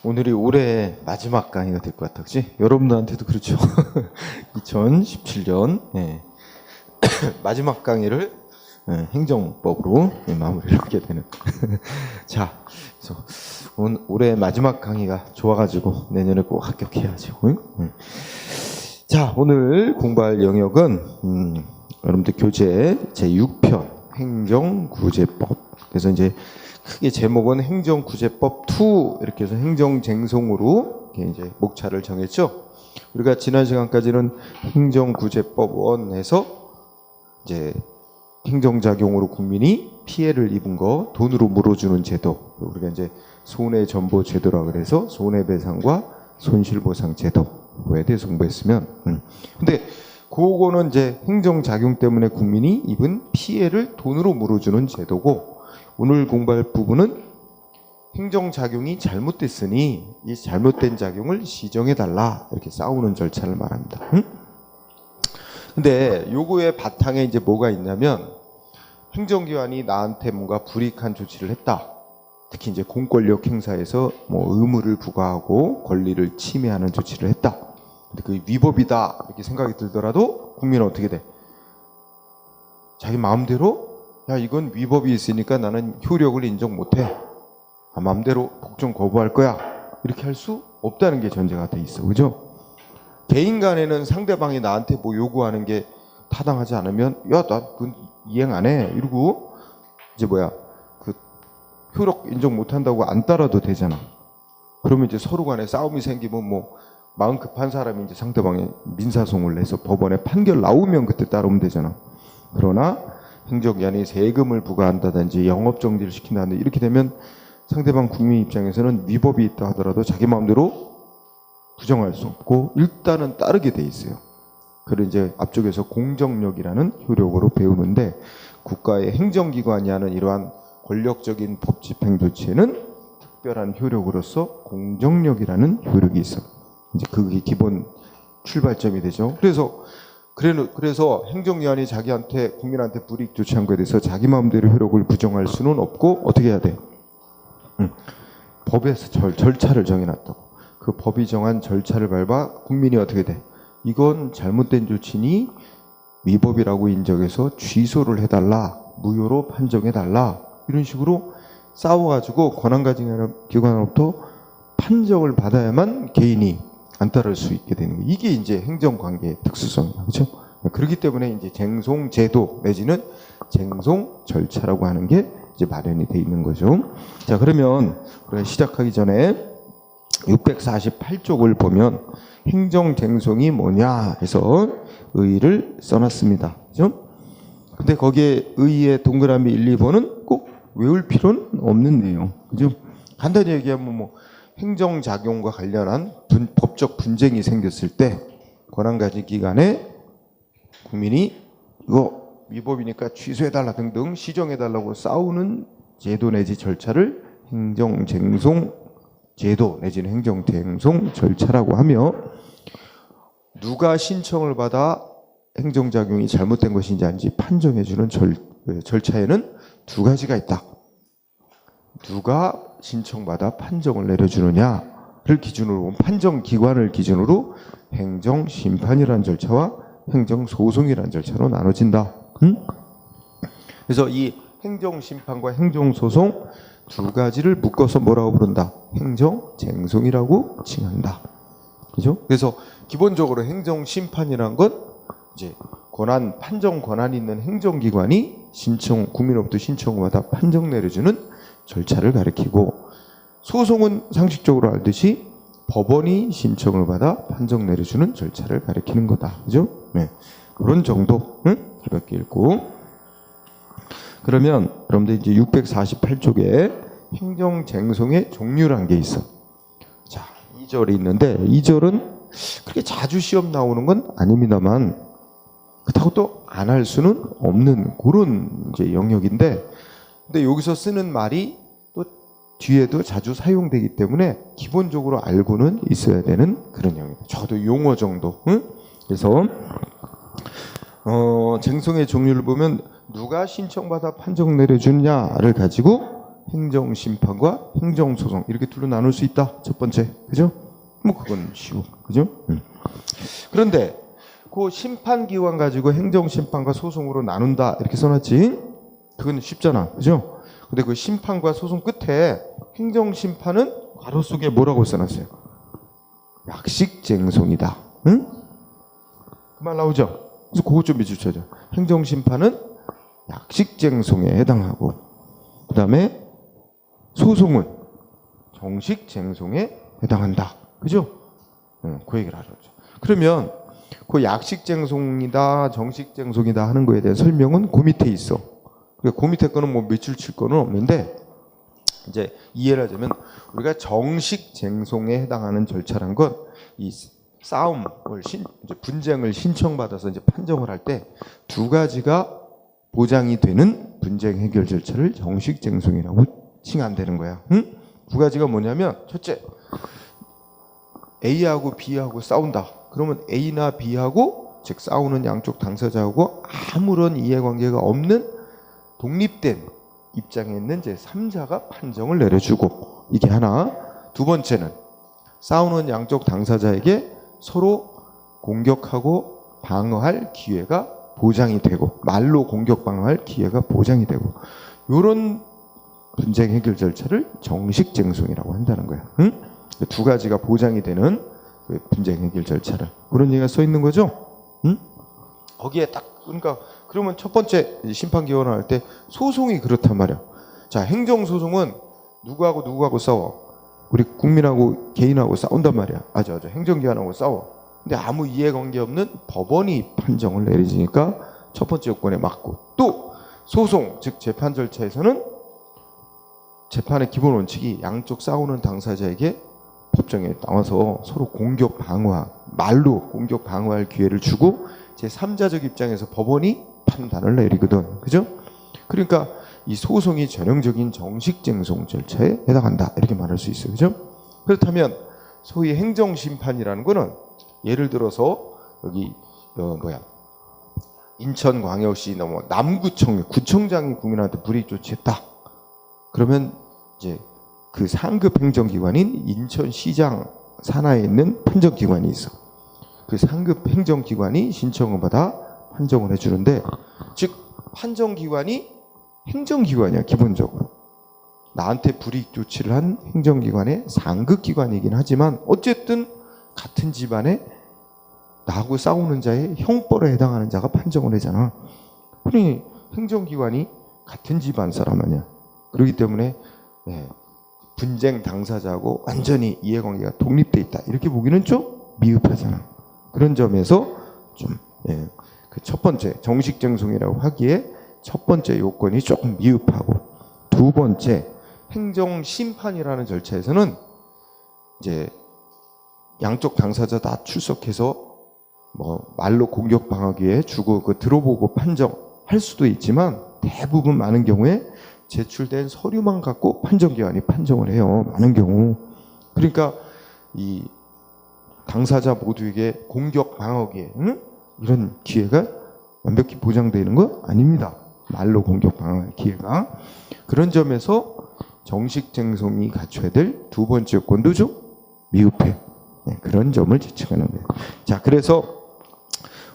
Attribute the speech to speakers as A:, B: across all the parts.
A: 오늘이 올해 마지막 강의가 될 것 같아, 그치? 여러분들한테도 그렇죠. 2017년 마지막 강의를 행정법으로 마무리를 하게 되는. 자, 그래서 올해 마지막 강의가 좋아가지고 내년에 꼭 합격해야죠. 자, 오늘 공부할 영역은 여러분들 교재 제6편 행정구제법. 그래서 이제 크게 제목은 행정구제법 2 이렇게 해서 행정쟁송으로 이제 목차를 정했죠. 우리가 지난 시간까지는 행정구제법 1에서 이제 행정작용으로 국민이 피해를 입은 거 돈으로 물어주는 제도, 우리가 이제 손해전보제도라 그래서 손해배상과 손실보상 제도에 대해서 공부했으면, 근데 그거는 이제 행정작용 때문에 국민이 입은 피해를 돈으로 물어주는 제도고, 오늘 공부할 부분은 행정작용이 잘못됐으니 이 잘못된 작용을 시정해달라, 이렇게 싸우는 절차를 말합니다. 근데 요거의 바탕에 이제 뭐가 있냐면, 행정기관이 나한테 뭔가 불이익한 조치를 했다. 특히 이제 공권력 행사에서 뭐 의무를 부과하고 권리를 침해하는 조치를 했다. 근데 그 위법이다 이렇게 생각이 들더라도 국민은 어떻게 돼? 자기 마음대로 야, 이건 위법이 있으니까 나는 효력을 인정 못해. 마음대로 복종 거부할 거야. 이렇게 할 수 없다는 게 전제가 돼 있어. 그죠? 개인 간에는 상대방이 나한테 뭐 요구하는 게 타당하지 않으면 야, 나 그건 이행 안 해. 이러고 이제 그 효력 인정 못 한다고 안 따라도 되잖아. 그러면 이제 서로 간에 싸움이 생기면 뭐 마음 급한 사람이 이제 상대방에 민사소송을 내서 법원에 판결 나오면 그때 따르면 되잖아. 그러나 행정기관이 세금을 부과한다든지 영업정지를 시킨다든지 이렇게 되면 상대방 국민 입장에서는 위법이 있다 하더라도 자기 마음대로 부정할 수 없고 일단은 따르게 돼 있어요. 그걸 이제 앞쪽에서 공정력이라는 효력으로 배우는데, 국가의 행정기관이 하는 이러한 권력적인 법집행 조치에는 특별한 효력으로서 공정력이라는 효력이 있어. 이제 그게 기본 출발점이 되죠. 그래서 행정기관이 자기한테 국민한테 불이익 조치한 거에 대해서 자기 마음대로 효력을 부정할 수는 없고 어떻게 해야 돼? 법에서 절차를 정해놨다고. 그 법이 정한 절차를 밟아 국민이 어떻게 돼? 이건 잘못된 조치니 위법이라고 인정해서 취소를 해달라, 무효로 판정해달라, 이런 식으로 싸워가지고 권한 가진 기관으로부터 판정을 받아야만 개인이 안 따를 수 있게 되는 거예요. 이게 이제 행정관계의 특수성이에요. 그렇죠? 그렇기 때문에 이제 쟁송제도 내지는 쟁송 절차라고 하는 게 이제 마련이 돼 있는 거죠. 자, 그러면 우리가 시작하기 전에 648쪽을 보면 행정쟁송이 뭐냐 해서 의의를 써놨습니다. 그죠? 근데 거기에 의의의 동그라미 1, 2번은 꼭 외울 필요는 없는 내용. 그죠? 간단히 얘기하면 뭐 행정작용과 관련한 법적 분쟁이 생겼을 때 권한 가진 기관에 국민이 이거 위법이니까 취소해달라 등등 시정해달라고 싸우는 제도 내지 절차를 행정쟁송 제도 내지는 행정쟁송 절차라고 하며, 누가 신청을 받아 행정작용이 잘못된 것인지 아닌지 판정해주는 절차에는 두 가지가 있다. 누가 신청받아 판정을 내려주느냐를 기준으로 보면 판정기관을 기준으로 행정심판이라는 절차와 행정소송이라는 절차로 나눠진다. 그래서 이 행정심판과 행정소송 두 가지를 묶어서 뭐라고 부른다? 행정쟁송이라고 칭한다. 그죠? 그래서 기본적으로 행정심판이란 건 이제 판정 권한이 있는 행정기관이 국민으로부터 신청을 받아 판정 내려주는 절차를 가리키고, 소송은 상식적으로 알듯이 법원이 신청을 받아 판정 내려주는 절차를 가리키는 거다. 그죠? 네. 그런 정도, 가볍게 읽고. 그러면 여러분들 이제 648쪽에 행정쟁송의 종류란 게 있어. 자, 2절이 있는데 2절은 그렇게 자주 시험 나오는 건 아닙니다만 그렇다고 또 안 할 수는 없는 그런 이제 영역인데, 근데 여기서 쓰는 말이 또 뒤에도 자주 사용되기 때문에 기본적으로 알고는 있어야 되는 그런 영역입니다. 적어도 용어 정도. 그래서 쟁송의 종류를 보면 누가 신청받아 판정 내려주느냐를 가지고 행정심판과 행정소송 이렇게 둘로 나눌 수 있다. 첫 번째, 그죠? 뭐 그건 쉬워, 그죠? 그런데 그 심판기관 가지고 행정심판과 소송으로 나눈다 이렇게 써놨지? 그건 쉽잖아, 그죠? 근데 그 심판과 소송 끝에 행정심판은 괄호 속에 뭐라고 써놨어요? 약식쟁송이다. 응? 그 말 나오죠? 그래서 그것 좀 비추쳐줘. 행정심판은 약식쟁송에 해당하고, 그 다음에 소송은 정식쟁송에 해당한다. 그죠? 그 얘기를 하죠. 그러면 그 약식쟁송이다, 정식쟁송이다 하는 거에 대한 설명은 그 밑에 있어. 그 밑에 거는 뭐 밑줄 칠 거는 없는데, 이제 이해를 하자면 우리가 정식쟁송에 해당하는 절차란 건 이 싸움을 이제 분쟁을 신청받아서 이제 판정을 할 때 두 가지가 보장이 되는 분쟁 해결 절차를 정식쟁송이라고 칭한다는 거야. 응? 두 가지가 뭐냐면 첫째, A하고 B하고 싸운다. 그러면 A나 B하고 즉 싸우는 양쪽 당사자하고 아무런 이해관계가 없는 독립된 입장에 있는 제3자가 판정을 내려주고, 이게 하나. 두 번째는 싸우는 양쪽 당사자에게 서로 공격하고 방어할 기회가 보장이 되고, 말로 공격 방어할 기회가 보장이 되고, 이런 분쟁 해결 절차를 정식쟁송이라고 한다는 거야. 응? 두 가지가 보장이 되는 분쟁 해결 절차를, 그런 얘기가 써 있는 거죠. 응? 거기에 딱, 그러니까 그러면 첫 번째 심판기원을 할 때 소송이 그렇단 말이야. 자, 행정소송은 누구하고 싸워? 우리 국민하고 개인하고 싸운단 말이야. 맞아. 행정기관하고 싸워. 근데 아무 이해관계 없는 법원이 판정을 내리니까 첫 번째 요건에 맞고, 또 소송 즉 재판 절차에서는 재판의 기본 원칙이 양쪽 싸우는 당사자에게 법정에 나와서 서로 공격 방어, 말로 공격 방어할 기회를 주고 제3자적 입장에서 법원이 판단을 내리거든. 그죠? 그러니까 이 소송이 전형적인 정식쟁송 절차에 해당한다. 이렇게 말할 수 있어요. 그죠? 그렇다면 소위 행정심판이라는 거는 예를 들어서 여기 인천광역시 뭐 남구청 구청장이 국민한테 불이익 조치했다. 그러면 이제 그 상급 행정기관인 인천시장 산하에 있는 판정기관이 있어. 그 상급 행정기관이 신청을 받아 판정을 해주는데, 즉 판정기관이 행정기관이야. 기본적으로 나한테 불이익 조치를 한 행정기관의 상급기관이긴 하지만 어쨌든 같은 집안에 나하고 싸우는 자의 형벌에 해당하는 자가 판정을 하잖아. 그러니 행정기관이 같은 집안 사람 아니야. 그렇기 때문에 분쟁 당사자하고 완전히 이해관계가 독립돼 있다. 이렇게 보기는 좀 미흡하잖아. 그런 점에서 좀 그 첫 번째 정식쟁송이라고 하기에 첫 번째 요건이 조금 미흡하고, 두 번째 행정심판이라는 절차에서는 이제 양쪽 당사자 다 출석해서 뭐 말로 공격 방어기에 주고 그 들어보고 판정할 수도 있지만, 대부분 많은 경우에 제출된 서류만 갖고 판정기관이 판정을 해요. 많은 경우. 그러니까 이 당사자 모두에게 공격 방어기에 이런 기회가 완벽히 보장되는 거 아닙니다. 말로 공격 방어할 기회가. 그런 점에서 정식쟁송이 갖춰야 될 두 번째 요건도 좀 미흡해. 그런 점을 지적하는 거예요. 자, 그래서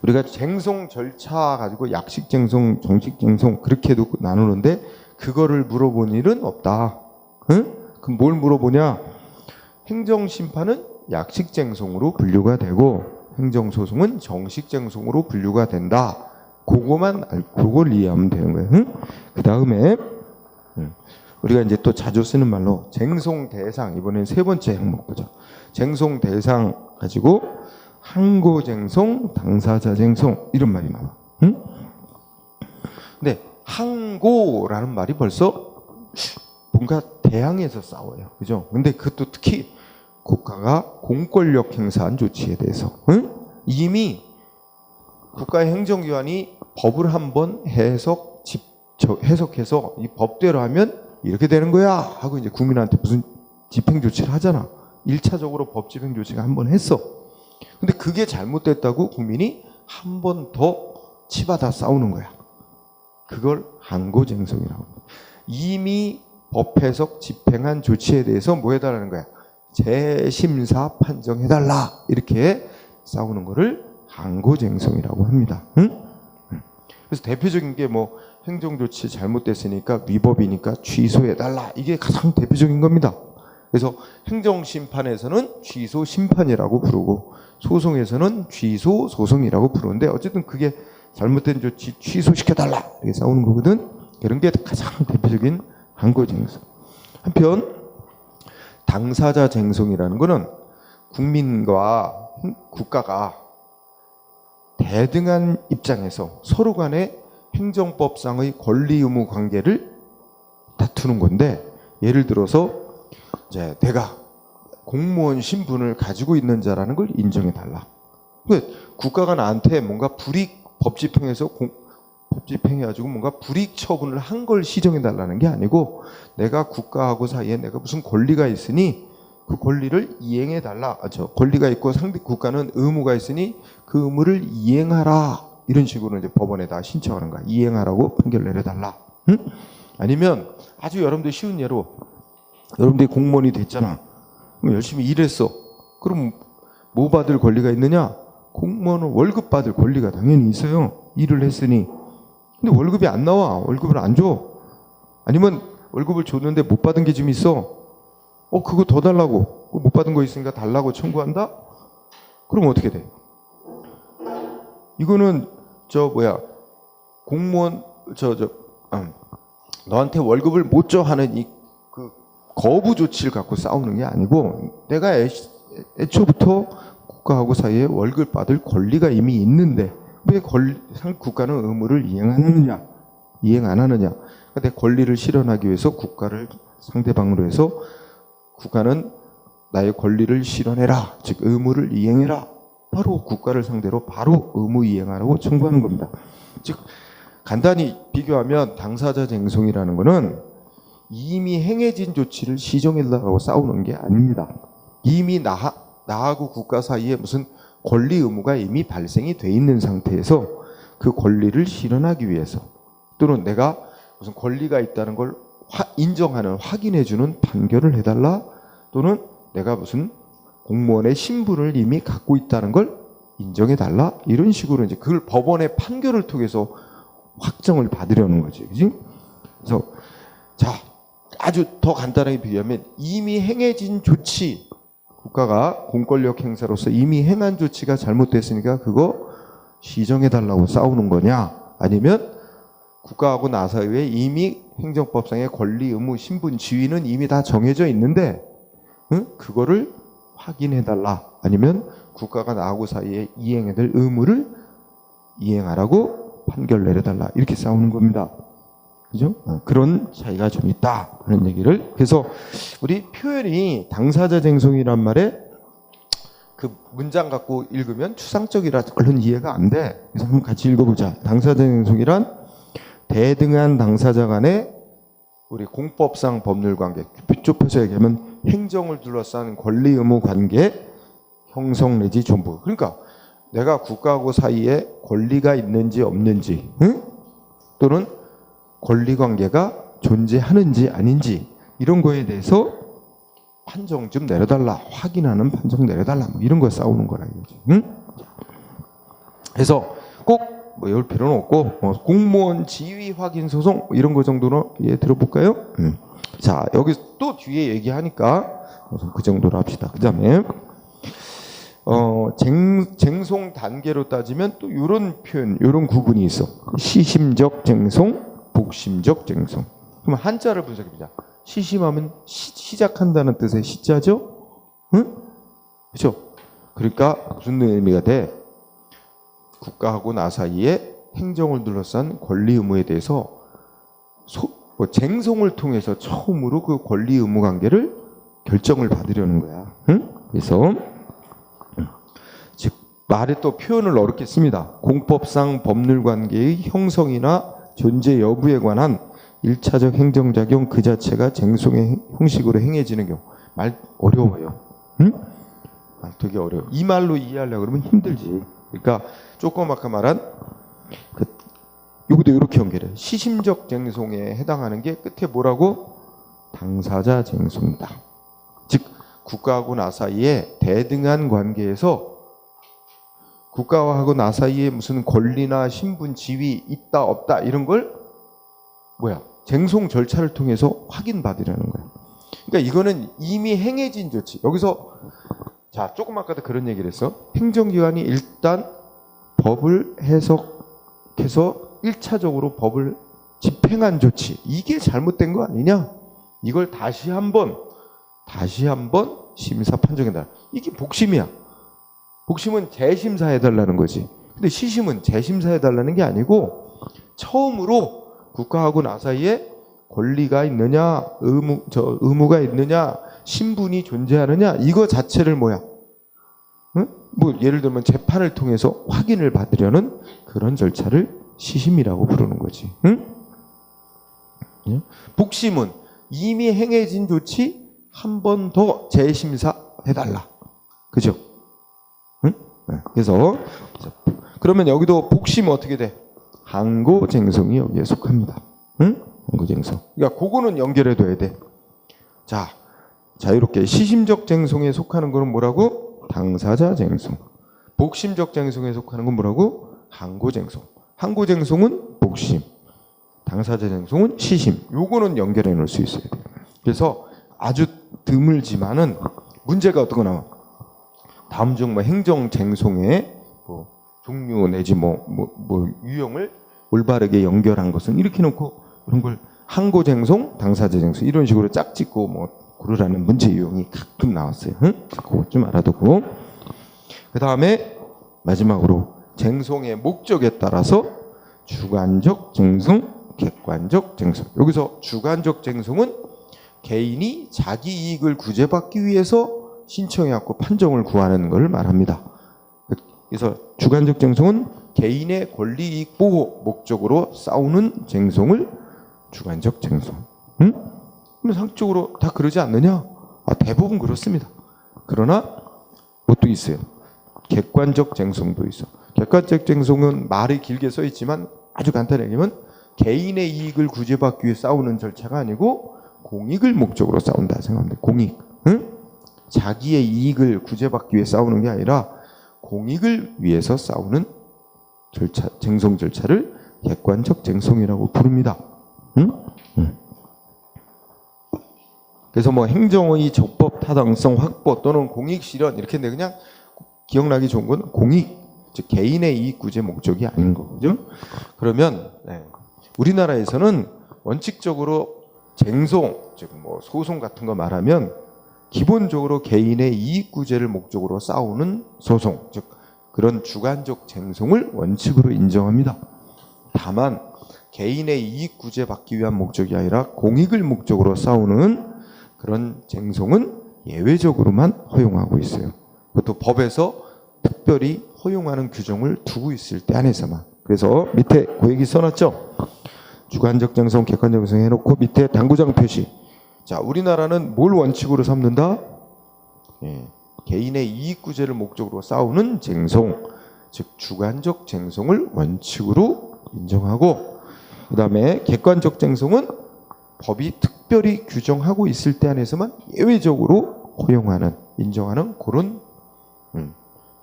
A: 우리가 쟁송 절차 가지고 약식쟁송, 정식쟁송 그렇게도 나누는데 그거를 물어본 일은 없다. 응? 그럼 뭘 물어보냐? 행정심판은 약식쟁송으로 분류가 되고 행정소송은 정식쟁송으로 분류가 된다. 그걸 이해하면 되는 거예요. 응? 그 다음에 우리가 이제 또 자주 쓰는 말로 쟁송 대상, 이번엔 세 번째 항목 보죠. 쟁송 대상 가지고 항고쟁송, 당사자쟁송 이런 말이 나와. 응? 근데 항고라는 말이 벌써 뭔가 대항에서 싸워요. 그죠? 근데 그것도 특히 국가가 공권력 행사한 조치에 대해서 이미 국가의 행정기관이 법을 한번 해석해서 이 법대로 하면 이렇게 되는 거야 하고 이제 국민한테 무슨 집행 조치를 하잖아. 1차적으로 법 집행 조치가 한번 했어. 근데 그게 잘못됐다고 국민이 한 번 더 치받아 싸우는 거야. 그걸 항고쟁송이라고 합니다. 이미 법 해석 집행한 조치에 대해서 뭐 해달라는 거야? 재심사 판정해달라. 이렇게 싸우는 거를 항고쟁송이라고 합니다. 응? 그래서 대표적인 게 뭐 행정조치 잘못됐으니까 위법이니까 취소해달라. 이게 가장 대표적인 겁니다. 그래서 행정심판에서는 취소심판이라고 부르고 소송에서는 취소소송이라고 부르는데 어쨌든 그게 잘못된 조치 취소시켜달라. 이렇게 싸우는 거거든. 이런 게 가장 대표적인 항고쟁송. 한편 당사자 쟁송이라는 거는 국민과 국가가 대등한 입장에서 서로 간에 행정법상의 권리 의무 관계를 다투는 건데, 예를 들어서 이제 내가 공무원 신분을 가지고 있는 자라는 걸 인정해 달라. 국가가 나한테 뭔가 법 집행해가지고 뭔가 불이익 처분을 한 걸 시정해 달라는 게 아니고, 내가 국가하고 사이에 내가 무슨 권리가 있으니 그 권리를 이행해 달라. 권리가 있고 상대 국가는 의무가 있으니 그 의무를 이행하라. 이런 식으로 이제 법원에다 신청하는 거야. 이행하라고 판결 내려달라. 응? 아니면 아주 여러분들 쉬운 예로, 여러분들이 공무원이 됐잖아. 그럼 열심히 일했어. 그럼 뭐 받을 권리가 있느냐? 공무원은 월급 받을 권리가 당연히 있어요. 일을 했으니. 근데 월급이 안 나와. 월급을 안 줘. 아니면 월급을 줬는데 못 받은 게 좀 있어. 그거 더 달라고. 못 받은 거 있으니까 달라고 청구한다? 그럼 어떻게 돼? 이거는 공무원 너한테 월급을 못 줘 하는 그 거부 조치를 갖고 싸우는 게 아니고, 내가 애초부터 국가하고 사이에 월급 받을 권리가 이미 있는데 왜 국가는 의무를 이행 안 하느냐, 이행 안 하느냐. 내 권리를 실현하기 위해서 국가를 상대방으로 해서 국가는 나의 권리를 실현해라, 즉 의무를 이행해라. 바로 국가를 상대로 바로 의무 이행하라고 청구하는 겁니다. 즉 간단히 비교하면 당사자 쟁송이라는 것은 이미 행해진 조치를 시정해달라고 싸우는 게 아닙니다. 이미 나하고 국가 사이에 무슨 권리 의무가 이미 발생이 돼 있는 상태에서 그 권리를 실현하기 위해서, 또는 내가 무슨 권리가 있다는 걸 인정하는, 확인해주는 판결을 해달라, 또는 내가 무슨 공무원의 신분을 이미 갖고 있다는 걸 인정해달라, 이런 식으로 이제 그걸 법원의 판결을 통해서 확정을 받으려는 거지. 그지? 그래서 아주 더 간단하게 비교하면 이미 행해진 조치, 국가가 공권력 행사로서 이미 행한 조치가 잘못됐으니까 그거 시정해달라고 싸우는 거냐, 아니면 국가하고 나 사이에 이미 행정법상의 권리, 의무, 신분, 지위는 이미 다 정해져 있는데 그거를 확인해달라, 아니면 국가가 나하고 사이에 이행해야 될 의무를 이행하라고 판결 내려달라, 이렇게 싸우는 겁니다. 그죠? 그런 차이가 좀 있다 하는 얘기를. 그래서 우리 표현이 당사자 쟁송이란 말에 그 문장 갖고 읽으면 추상적이라 얼른 이해가 안 돼. 그래서 한번 같이 읽어보자. 당사자 쟁송이란 대등한 당사자 간의 우리 공법상 법률 관계, 좁혀서 얘기하면 행정을 둘러싼 권리 의무 관계 형성 내지 존부. 그러니까 내가 국가하고 사이에 권리가 있는지 없는지, 또는 권리 관계가 존재하는지 아닌지, 이런 거에 대해서 판정 좀 내려달라, 확인하는 판정 내려달라, 뭐 이런 거 싸우는 거라 이거지. 그래서 꼭 외울 필요는 없고, 공무원 지위 확인 소송 이런 거 정도로 들어볼까요? 자, 여기 또 뒤에 얘기하니까 그 정도로 합시다. 그 다음에 쟁송 단계로 따지면 또 이런 표현, 이런 구분이 있어. 시심적 쟁송, 복심적 쟁송. 그럼 한자를 분석해보자. 시심하면 시작한다는 뜻의 시자죠? 응? 그렇죠? 그러니까 무슨 의미가 돼? 국가하고 나 사이에 행정을 둘러싼 권리 의무에 대해서 쟁송을 통해서 처음으로 그 권리 의무 관계를 결정을 받으려는 거야. 응? 그래서 즉 말에 또 표현을 어렵게 씁니다. 공법상 법률 관계의 형성이나 존재 여부에 관한 1차적 행정작용 그 자체가 쟁송의 형식으로 행해지는 경우. 말 어려워요. 응? 말 되게 어려워. 이 말로 이해하려고 그러면 힘들지. 그러니까 조그맣게 말한 이것도 이렇게 연결해. 시심적 쟁송에 해당하는 게 끝에 뭐라고? 당사자 쟁송이다. 즉 국가하고 나 사이에 대등한 관계에서 국가하고 나 사이에 무슨 권리나 신분, 지위 있다 없다 이런 걸 쟁송 절차를 통해서 확인받으려는 거예요. 그러니까 이거는 이미 행해진 조치. 여기서 자 조금 아까도 그런 얘기를 했어. 행정기관이 일단 법을 해석해서 1차적으로 법을 집행한 조치. 이게 잘못된 거 아니냐? 이걸 다시 한번 심사 판정해달라. 이게 복심이야. 복심은 재심사해달라는 거지. 근데 시심은 재심사해달라는 게 아니고 처음으로 국가하고 나 사이에 권리가 있느냐, 의무가 있느냐, 신분이 존재하느냐 이거 자체를 응? 뭐 예를 들면 재판을 통해서 확인을 받으려는 그런 절차를 시심이라고 부르는 거지. 응? 복심은 이미 행해진 조치 한 번 더 재심사해달라. 그죠? 응? 그래서 그러면 여기도 복심은 어떻게 돼? 항고쟁송이 여기에 속합니다. 응? 항고쟁송. 그러니까 그거는 연결해둬야 돼. 자, 자유롭게 시심적 쟁송에 속하는 거는 뭐라고? 당사자 쟁송. 복심적 쟁송에 속하는 건 뭐라고? 항고쟁송. 항고쟁송은 복심, 당사자 쟁송은 시심. 요거는 연결해 놓을 수 있어야 돼. 그래서 아주 드물지만은 문제가 어떤 거 나와? 다음 중 행정쟁송의 종류 내지 유형을 올바르게 연결한 것은 이렇게 놓고 이런 걸 항고쟁송, 당사자쟁송 이런 식으로 짝짓고 고르라는 문제 유형이 가끔 나왔어요. 응? 그거 좀 알아두고 그 다음에 마지막으로 쟁송의 목적에 따라서 주관적 쟁송, 객관적 쟁송. 여기서 주관적 쟁송은 개인이 자기 이익을 구제받기 위해서 신청해갖고 판정을 구하는 것을 말합니다. 그래서 주관적 쟁송은 개인의 권리 이익 보호 목적으로 싸우는 쟁송을 주관적 쟁송. 응? 그럼 상식적으로 다 그러지 않느냐? 대부분 그렇습니다. 그러나 뭣도 있어요. 객관적 쟁송도 있어. 객관적 쟁송은 말이 길게 써 있지만 아주 간단히 얘기하면 개인의 이익을 구제받기 위해 싸우는 절차가 아니고 공익을 목적으로 싸운다 생각하면 돼. 공익. 응? 자기의 이익을 구제받기 위해 싸우는 게 아니라 공익을 위해서 싸우는 절차, 쟁송 절차를 객관적 쟁송이라고 부릅니다. 응? 응. 그래서 행정의 적법 타당성 확보 또는 공익 실현 이렇게 했는데 그냥 기억나기 좋은 건 공익, 즉 개인의 이익 구제 목적이 아닌 거죠. 그러면 우리나라에서는 원칙적으로 쟁송, 즉 소송 같은 거 말하면 기본적으로 개인의 이익 구제를 목적으로 싸우는 소송, 즉 그런 주관적 쟁송을 원칙으로 인정합니다. 다만 개인의 이익 구제 받기 위한 목적이 아니라 공익을 목적으로 싸우는 그런 쟁송은 예외적으로만 허용하고 있어요. 그것도 법에서 특별히 허용하는 규정을 두고 있을 때 안에서만. 그래서 밑에 그 얘기 써놨죠. 주관적 쟁송, 객관적 쟁송 해놓고 밑에 당구장 표시. 자, 우리나라는 뭘 원칙으로 삼는다? 개인의 이익 구제를 목적으로 싸우는 쟁송, 즉 주관적 쟁송을 원칙으로 인정하고, 그 다음에 객관적 쟁송은 법이 특별히 규정하고 있을 때 안에서만 예외적으로 허용하는, 인정하는 그런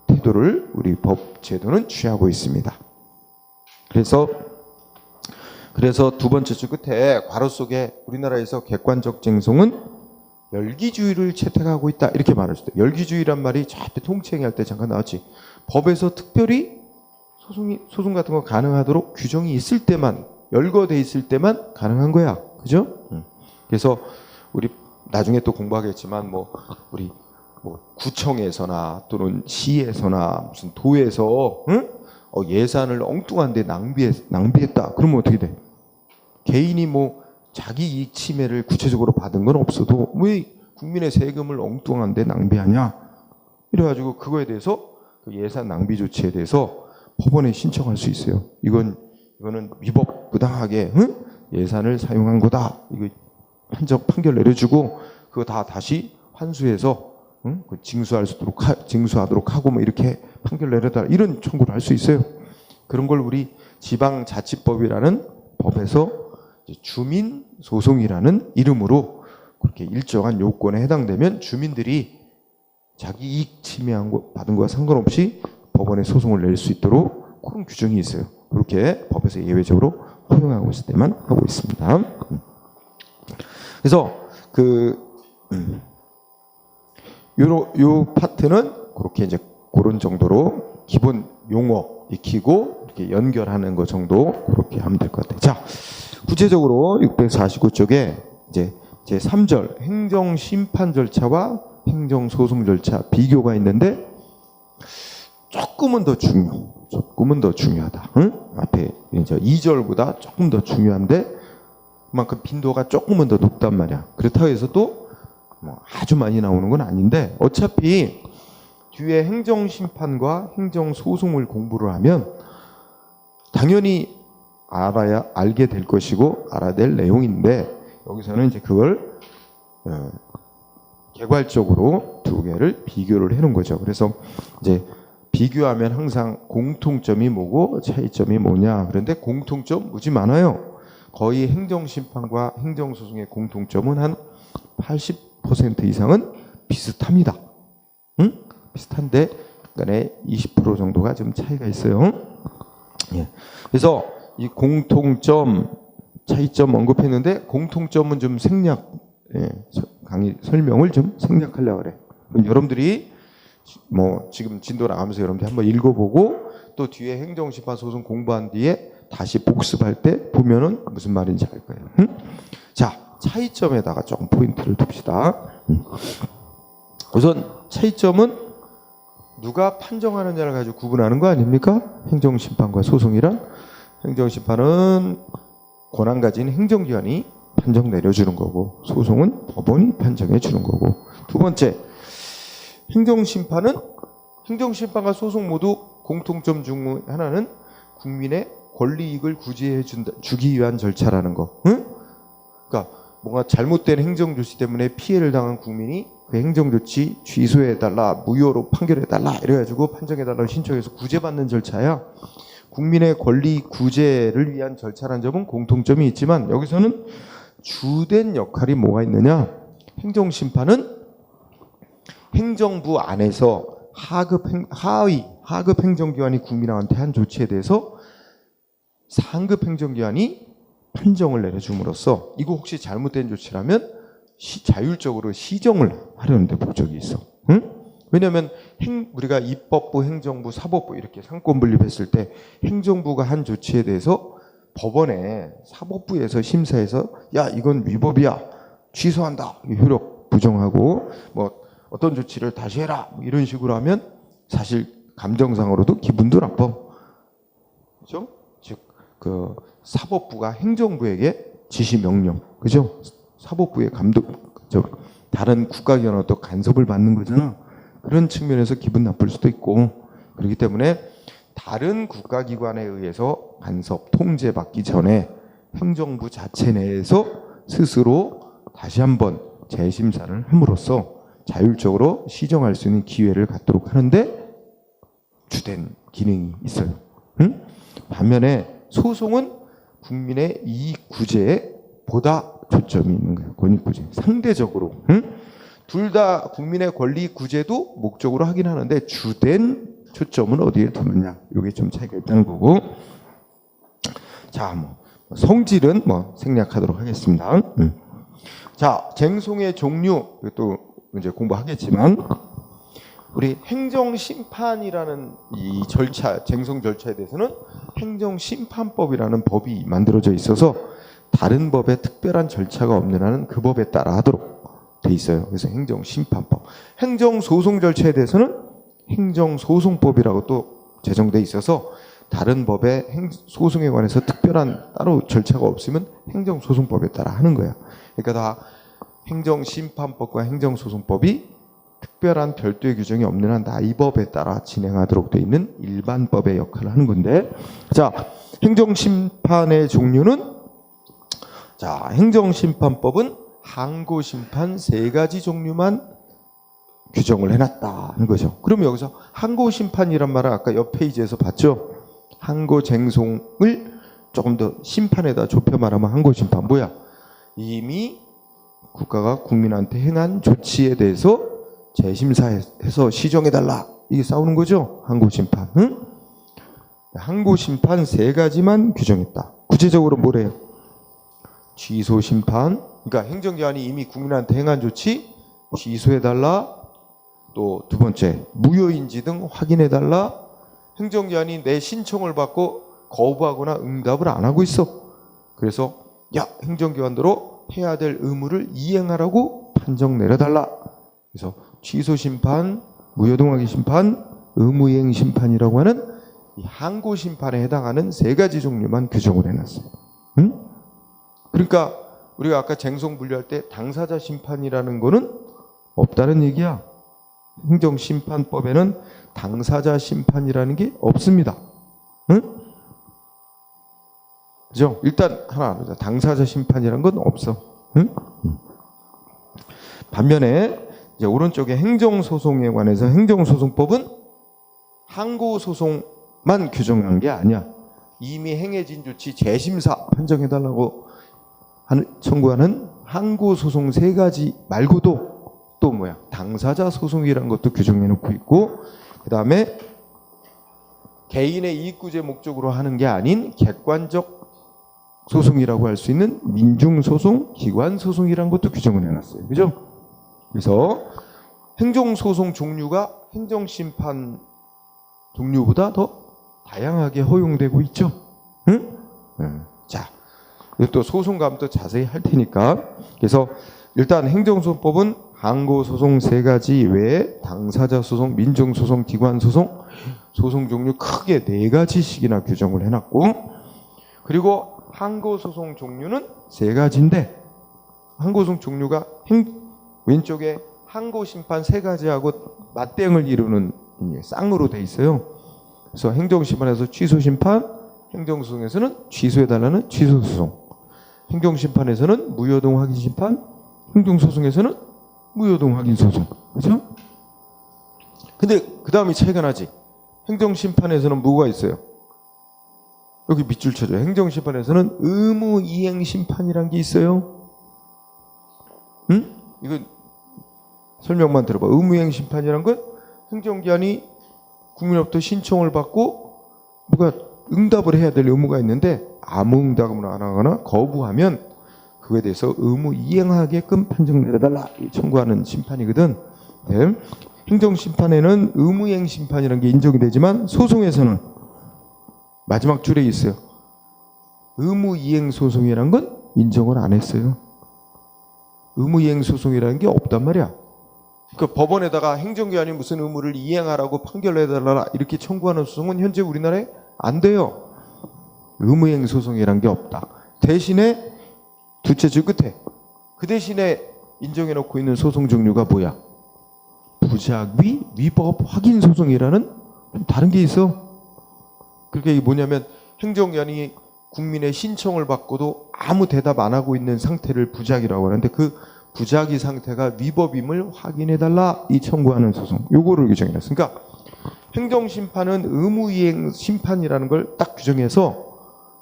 A: 태도를 우리 법 제도는 취하고 있습니다. 그래서 두 번째 줄 끝에 괄호 속에 우리나라에서 객관적 쟁송은 열기주의를 채택하고 있다 이렇게 말할 수 있다. 열기주의란 말이 저 앞에 통치행위할 때 잠깐 나왔지. 법에서 특별히 소송 같은 거 가능하도록 규정이 있을 때만, 열거돼 있을 때만 가능한 거야. 그죠? 그래서 우리 나중에 또 공부하겠지만 우리 구청에서나 또는 시에서나 무슨 도에서 예산을 엉뚱한데 낭비했다. 그러면 어떻게 돼? 개인이 자기 이익 침해를 구체적으로 받은 건 없어도 왜 국민의 세금을 엉뚱한데 낭비하냐? 이래가지고 그거에 대해서 그 예산 낭비 조치에 대해서 법원에 신청할 수 있어요. 이거는 위법 부당하게 예산을 사용한 거다. 이거 판결 내려주고 그거 다시 환수해서 징수하도록 하고 이렇게 판결 내려달라 이런 청구를 할 수 있어요. 그런 걸 우리 지방자치법이라는 법에서 주민소송이라는 이름으로 그렇게 일정한 요건에 해당되면 주민들이 자기 이익 침해한 거 받은 거와 상관없이 법원에 소송을 낼 수 있도록 그런 규정이 있어요. 그렇게 법에서 예외적으로 허용하고 있을 때만 하고 있습니다. 그래서 요 파트는 그렇게 이제 그런 정도로 기본 용어 익히고 이렇게 연결하는 거 정도 그렇게 하면 될 것 같아요. 자, 구체적으로 649쪽에 이제 제 3절 행정 심판 절차와 행정 소송 절차 비교가 있는데 조금은 더 중요하다. 응? 앞에 이제 2절보다 조금 더 중요한데 그만큼 빈도가 조금은 더 높단 말이야. 그렇다고 해서 또 뭐 아주 많이 나오는 건 아닌데 어차피 뒤에 행정 심판과 행정 소송을 공부를 하면 당연히 알게 될 것이고 알아야 될 내용인데 여기서는 이제 그걸 개괄적으로 두 개를 비교를 해놓은 거죠. 그래서 이제 비교하면 항상 공통점이 뭐고 차이점이 뭐냐. 그런데 공통점 무지 많아요. 거의 행정심판과 행정소송의 공통점은 한 80% 이상은 비슷합니다. 응? 비슷한데 약간의 20% 정도가 좀 차이가 있어요. 예. 그래서 이 공통점, 차이점 언급했는데 공통점은 좀 강의 설명을 좀 생략하려고 그래. 그럼 여러분들이 뭐 지금 진도 나가면서 여러분들 한번 읽어보고 또 뒤에 행정심판 소송 공부한 뒤에 다시 복습할 때 보면은 무슨 말인지 알 거예요. 응? 자, 차이점에다가 조금 포인트를 둡시다. 우선 차이점은 누가 판정하느냐를 가지고 구분하는 거 아닙니까? 행정심판과 소송이란 행정심판은 권한 가진 행정기관이 판정 내려주는 거고 소송은 법원이 판정해 주는 거고 두 번째 행정심판과 소송 모두 공통점 중 하나는 국민의 권리이익을 구제해 주기 위한 절차라는 거. 응? 그러니까 뭔가 잘못된 행정조치 때문에 피해를 당한 국민이 그 행정조치 취소해달라, 무효로 판결해달라 이래가지고 판정해달라고 신청해서 구제받는 절차야. 국민의 권리 구제를 위한 절차라는 점은 공통점이 있지만 여기서는 주된 역할이 뭐가 있느냐. 행정심판은 행정부 안에서 하급 행정기관이 국민한테 한 조치에 대해서 상급 행정기관이 판정을 내려줌으로써 이거 혹시 잘못된 조치라면 자율적으로 시정을 하려는 데 목적이 있어. 응? 왜냐하면 우리가 입법부, 행정부, 사법부 이렇게 상권 분립했을 때 행정부가 한 조치에 대해서 법원에 사법부에서 심사해서 야 이건 위법이야 취소한다 효력 부정하고 뭐 어떤 조치를 다시 해라 뭐 이런 식으로 하면 사실 감정상으로도 기분도 나빠. 그죠? 즉 그 사법부가 행정부에게 지시 명령, 그죠? 사법부의 다른 국가기관으로부터 간섭을 받는 거잖아. 그런 측면에서 기분 나쁠 수도 있고 그렇기 때문에 다른 국가기관에 의해서 간섭, 통제받기 전에 행정부 자체 내에서 스스로 다시 한번 재심사를 함으로써 자율적으로 시정할 수 있는 기회를 갖도록 하는데 주된 기능이 있어요. 응? 반면에 소송은 국민의 이익 구제에 보다 초점이 있는 거예요. 권익구제. 상대적으로. 응? 둘 다 국민의 권리 구제도 목적으로 하긴 하는데 주된 초점은 어디에 두느냐. 이게 좀 차이가 있다는 거고. 자, 뭐 성질은 뭐 생략하도록 하겠습니다. 자, 쟁송의 종류 또 이제 공부하겠지만 우리 행정심판이라는 이 절차, 쟁송 절차에 대해서는 행정심판법이라는 법이 만들어져 있어서 다른 법에 특별한 절차가 없는 한은 그 법에 따라 하도록 돼 있어요. 그래서 행정심판법. 행정소송 절차에 대해서는 행정소송법이라고 또 제정돼 있어서 다른 법에 소송에 관해서 특별한 따로 절차가 없으면 행정소송법에 따라 하는 거야. 그러니까 다 행정심판법과 행정소송법이 특별한 별도의 규정이 없는 한 다 이 법에 따라 진행하도록 되어 있는 일반법의 역할을 하는 건데, 자, 행정심판의 종류는, 자, 행정심판법은 항고심판 3가지 종류만 규정을 해놨다는 거죠. 그러면 여기서 항고심판이란 말은 아까 옆 페이지에서 봤죠? 항고쟁송을 조금 더 심판에다 좁혀 말하면 항고심판 뭐야? 이미 국가가 국민한테 행한 조치에 대해서 재심사해서 시정해달라. 이게 싸우는 거죠. 항고심판. 응? 항고심판 3가지만 규정했다. 구체적으로 뭐래요? 취소심판, 그러니까 행정기관이 이미 국민한테 행한 조치 취소해달라. 또 2번째, 무효인지 등 확인해달라. 행정기관이 내 신청을 받고 거부하거나 응답을 안 하고 있어. 그래서 야, 행정기관대로 해야 될 의무를 이행하라고 판정 내려달라. 그래서 취소심판, 무효등 확인 심판, 의무이행 심판이라고 하는 이 항고심판에 해당하는 3가지 종류만 규정을 해놨어요. 응? 그러니까 우리가 아까 쟁송 분류할 때 당사자 심판이라는 거는 없다는 얘기야. 행정심판법에는 당사자 심판이라는 게 없습니다. 응? 그죠? 일단 하나 알자. 당사자 심판이라는 건 없어. 응? 반면에 이제 오른쪽에 행정소송에 관해서 행정소송법은 항고소송만 규정한 게 아니야. 이미 행해진 조치 재심사 판정해달라고 청구하는 항고소송 3가지 말고도 또 뭐야? 당사자 소송이라는 것도 규정해놓고 있고, 그 다음에 개인의 이익구제 목적으로 하는 게 아닌 객관적 소송이라고 할 수 있는 민중소송, 기관소송이라는 것도 규정을 해놨어요. 그죠? 그래서 행정소송 종류가 행정심판 종류보다 더 다양하게 허용되고 있죠. 응? 자, 또 소송감도 자세히 할 테니까. 그래서 일단 행정소송법은 항고소송 3가지 외에 당사자소송, 민중소송, 기관소송, 소송 종류 크게 4가지씩이나 규정을 해놨고, 그리고 항고소송 종류는 3가지인데 항고소송 종류가 왼쪽에 항고심판 3가지하고 맞대응을 이루는 쌍으로 돼 있어요. 그래서 행정심판에서 취소심판, 행정소송에서는 취소해달라는 취소소송, 행정심판에서는 무효등 확인심판, 행정소송에서는 무효등 확인소송. 그죠? 근데 그 다음에 차이가 나지. 행정심판에서는 뭐가 있어요? 여기 밑줄 쳐줘요. 행정심판에서는 의무이행심판이란 게 있어요. 응? 이거 설명만 들어봐. 의무이행심판이란 건 행정기관이 국민으로부터 신청을 받고 뭐가 응답을 해야 될 의무가 있는데 아무 응답을 안 하거나 거부하면 그거에 대해서 의무 이행하게끔 판정 내려달라 청구하는 심판이거든. 네. 행정심판에는 의무이행 심판이라는 게 인정이 되지만 소송에서는 마지막 줄에 있어요. 의무이행 소송이라는 건 인정을 안 했어요. 의무이행 소송이라는 게 없단 말이야. 그러니까 법원에다가 행정기관이 무슨 의무를 이행하라고 판결해달라 이렇게 청구하는 소송은 현재 우리나라에 안 돼요. 의무이행 소송이라는 게 없다. 대신에 둘째 줄 끝에 그 대신에 인정해놓고 있는 소송 종류가 뭐야? 부작위 위법 확인 소송이라는 좀 다른 게 있어. 그게 뭐냐면 행정기관이 국민의 신청을 받고도 아무 대답 안 하고 있는 상태를 부작위라고 하는데 그 부작위 상태가 위법임을 확인해달라 이 청구하는 소송 요거를 규정해놨어요. 그러니까 행정심판은 의무이행 심판이라는 걸 딱 규정해서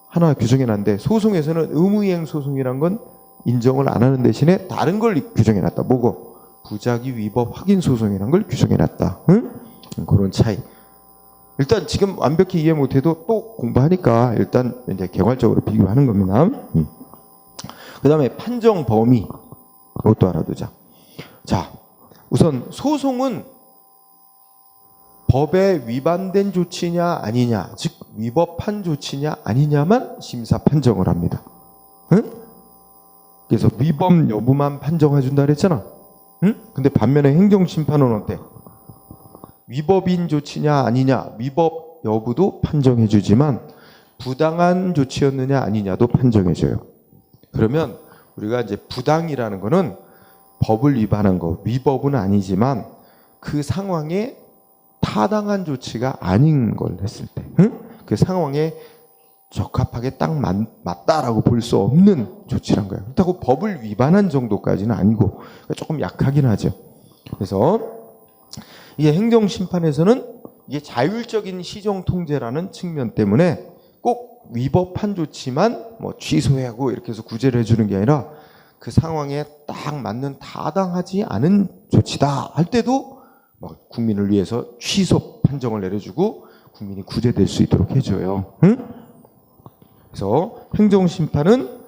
A: 하나 규정해놨는데 소송에서는 의무이행 소송이란 건 인정을 안 하는 대신에 다른 걸 규정해놨다. 뭐고? 부작위 위법 확인 소송이란 걸 규정해놨다. 응? 그런 차이. 일단 지금 완벽히 이해 못해도 또 공부하니까 일단 이제 개괄적으로 비교하는 겁니다. 그 다음에 판정 범위. 이것도 알아두자. 자, 우선 소송은 법에 위반된 조치냐 아니냐, 즉 위법한 조치냐 아니냐만 심사 판정을 합니다. 응? 그래서 위법 여부만 판정해준다 그랬잖아. 응? 근데 반면에 행정심판은 어때? 위법인 조치냐 아니냐, 위법 여부도 판정해주지만 부당한 조치였느냐 아니냐도 판정해줘요. 그러면 우리가 이제 부당이라는 거는 법을 위반한 거, 위법은 아니지만 그 상황에 타당한 조치가 아닌 걸 했을 때, 응? 그 상황에 적합하게 딱 맞다라고 볼 수 없는 조치란 거예요. 그렇다고 법을 위반한 정도까지는 아니고 조금 약하긴 하죠. 그래서 이게 행정심판에서는 이게 자율적인 시정 통제라는 측면 때문에 꼭 위법한 조치만 뭐 취소하고 이렇게 해서 구제를 해주는 게 아니라 그 상황에 딱 맞는 타당하지 않은 조치다 할 때도 국민을 위해서 취소 판정을 내려주고 국민이 구제될 수 있도록 해줘요. 응? 그래서 행정심판은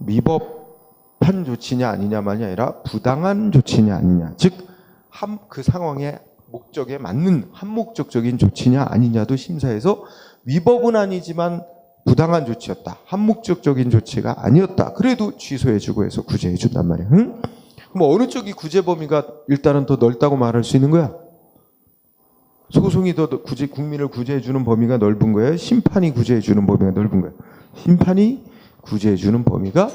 A: 위법한 조치냐 아니냐만이 아니라 부당한 조치냐 아니냐, 즉 그 상황의 목적에 맞는 한목적적인 조치냐 아니냐도 심사해서 위법은 아니지만 부당한 조치였다, 한목적적인 조치가 아니었다, 그래도 취소해주고 해서 구제해준단 말이야. 응? 그럼 어느 쪽이 구제 범위가 일단은 더 넓다고 말할 수 있는 거야? 소송이 더 국민을 구제해주는 범위가 넓은 거예요? 심판이 구제해주는 범위가 넓은 거예요? 심판이 구제해주는 범위가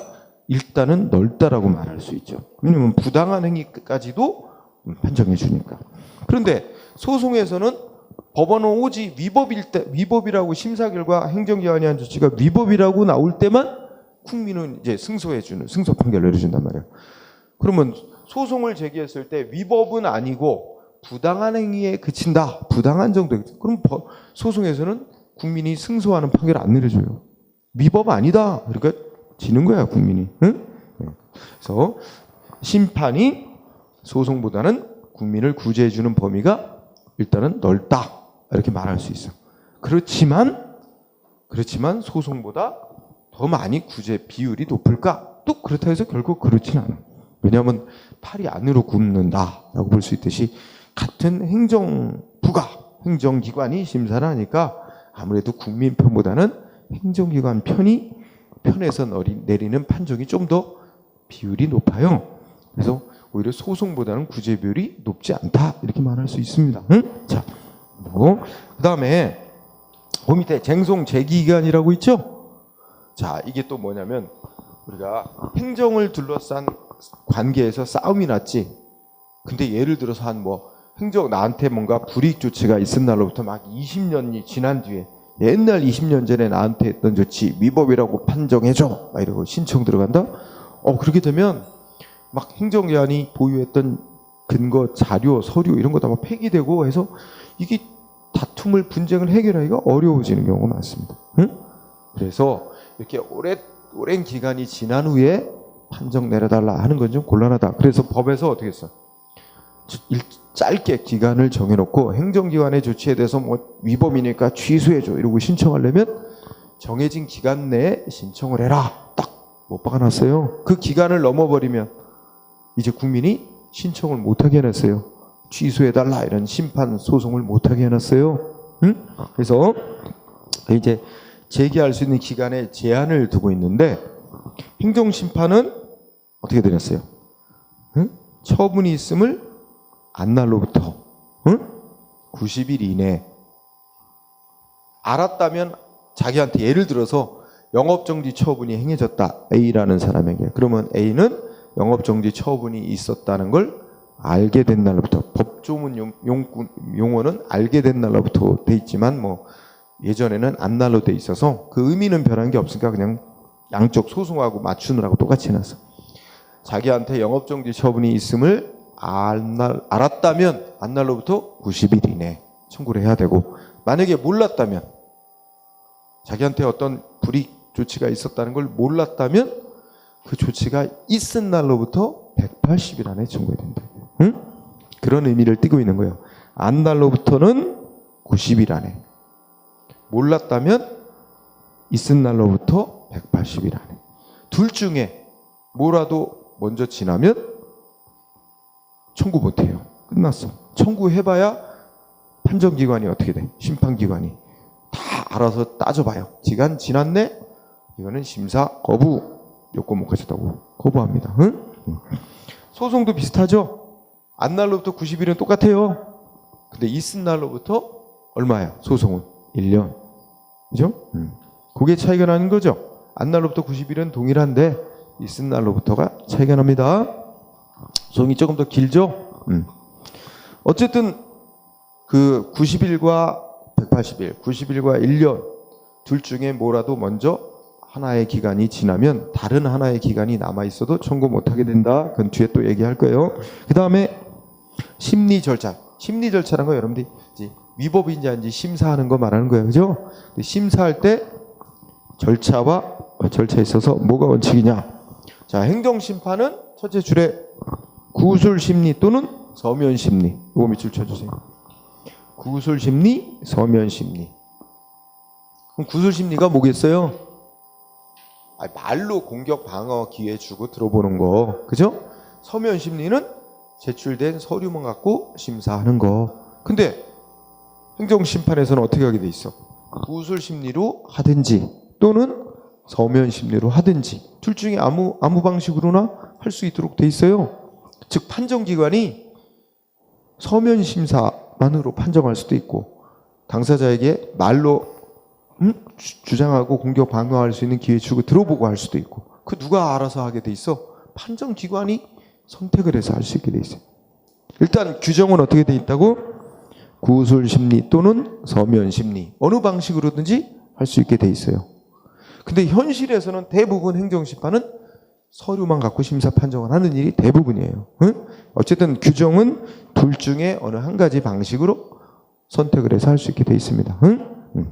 A: 일단은 넓다라고 말할 수 있죠. 왜냐하면 부당한 행위까지도 판정해 주니까. 그런데 소송에서는 법원은 오직 위법이라고 심사 결과 행정기관이 한 조치가 위법이라고 나올 때만 국민은 이제 승소 판결을 내려준단 말이에요. 그러면 소송을 제기했을 때 위법은 아니고 부당한 행위에 그친다, 부당한 정도, 그럼 소송에서는 국민이 승소하는 판결을 안 내려줘요. 위법 아니다, 그러니까 지는 거야 국민이. 응? 그래서 심판이 소송보다는 국민을 구제해주는 범위가 일단은 넓다, 이렇게 말할 수 있어. 그렇지만 소송보다 더 많이 구제 비율이 높을까? 또 그렇다 해서 결국 그렇진 않아. 왜냐하면 팔이 안으로 굽는다라고 볼 수 있듯이 같은 행정기관이 심사를 하니까 아무래도 국민 편보다는 행정기관 편에서 내리는 판정이 좀 더 비율이 높아요. 그래서 오히려 소송보다는 구제 비율이 높지 않다, 이렇게 말할 수 있습니다. 응? 자, 그 다음에 그 밑에 쟁송 제기기간이라고 있죠? 자, 이게 또 뭐냐면 우리가 행정을 둘러싼 관계에서 싸움이 났지. 근데 예를 들어서 나한테 뭔가 불이익 조치가 있은 날로부터 막 20년이 지난 뒤에 옛날 20년 전에 나한테 했던 조치 위법이라고 판정해줘, 막 이러고 신청 들어간다. 그렇게 되면 막 행정기관이 보유했던 근거, 자료, 서류 이런 거 다 막 폐기되고 해서 이게 분쟁을 해결하기가 어려워지는 경우가 많습니다. 응? 그래서 이렇게 오랜 기간이 지난 후에 판정 내려달라 하는 건 좀 곤란하다. 그래서 법에서 어떻게 했어? 짧게 기간을 정해놓고 행정기관의 조치에 대해서 위법이니까 취소해줘 이러고 신청하려면 정해진 기간 내에 신청을 해라, 딱 못 박아놨어요. 그 기간을 넘어버리면 이제 국민이 신청을 못하게 해놨어요. 취소해달라 이런 심판 소송을 못하게 해놨어요. 응? 그래서 이제 제기할 수 있는 기간에 제한을 두고 있는데 행정심판은 어떻게 되었어요? 응? 처분이 있음을 안날로부터 90일 이내 알았다면 자기한테, 예를 들어서 영업정지 처분이 행해졌다, A라는 사람에게. 그러면 A는 영업정지 처분이 있었다는 걸 알게 된 날로부터, 법조문 용어는 알게 된 날로부터 돼 있지만 예전에는 안날로 돼 있어서 그 의미는 변한 게 없으니까 그냥 양쪽 소송하고 맞추느라고 똑같이 해놨어. 자기한테 영업정지 처분이 있음을 알았다면 안날로부터 90일 이내 청구를 해야 되고, 만약에 몰랐다면, 자기한테 어떤 불이익 조치가 있었다는 걸 몰랐다면 그 조치가 있은 날로부터 180일 안에 청구해야 된다. 응? 그런 의미를 띠고 있는 거예요. 안 날로부터는 90일 안에, 몰랐다면 있은 날로부터 180일 안에. 둘 중에 뭐라도 먼저 지나면 청구 못해요. 끝났어. 청구해봐야 판정기관이 어떻게 돼? 심판기관이 다 알아서 따져봐요. 기간 지났네? 이거는 심사 거부, 요건 못 가졌다고 거부합니다. 응? 소송도 비슷하죠? 안 날로부터 90일은 똑같아요. 근데 있은 날로부터 얼마야? 소송은 1년. 그죠? 그게 차이가 나는 거죠. 안 날로부터 90일은 동일한데 있은 날로부터가 차이가 납니다. 소송이 조금 더 길죠? 어쨌든 그 90일과 180일, 90일과 1년 둘 중에 뭐라도 먼저 하나의 기간이 지나면 다른 하나의 기간이 남아있어도 청구 못하게 된다. 그건 뒤에 또 얘기할 거예요. 그 다음에 심리 절차. 심리 절차라는 거 여러분들이 위법인지 아닌지 심사하는 거 말하는 거예요. 그죠? 심사할 때 절차에 있어서 뭐가 원칙이냐? 자, 행정심판은 첫째 줄에 구술심리 또는 서면심리. 이거 밑줄 쳐주세요. 구술심리, 서면심리. 그럼 구술심리가 뭐겠어요? 말로 공격 방어 기회 주고 들어보는 거. 그죠? 서면심리는 제출된 서류만 갖고 심사하는 거. 근데 행정심판에서는 어떻게 하게 돼 있어? 구술심리로 하든지 또는 서면심리로 하든지 둘 중에 아무 방식으로나 할 수 있도록 돼 있어요. 즉 판정기관이 서면심사만으로 판정할 수도 있고 당사자에게 말로 주장하고 공격 방어할 수 있는 기회 주고 들어보고 할 수도 있고 그 누가 알아서 하게 돼 있어? 판정기관이 선택을 해서 할 수 있게 돼 있어요. 일단 규정은 어떻게 돼 있다고? 구술심리 또는 서면심리 어느 방식으로든지 할 수 있게 돼 있어요. 근데 현실에서는 대부분 행정심판은 서류만 갖고 심사 판정을 하는 일이 대부분이에요. 응? 어쨌든 규정은 둘 중에 어느 한 가지 방식으로 선택을 해서 할 수 있게 돼 있습니다. 응?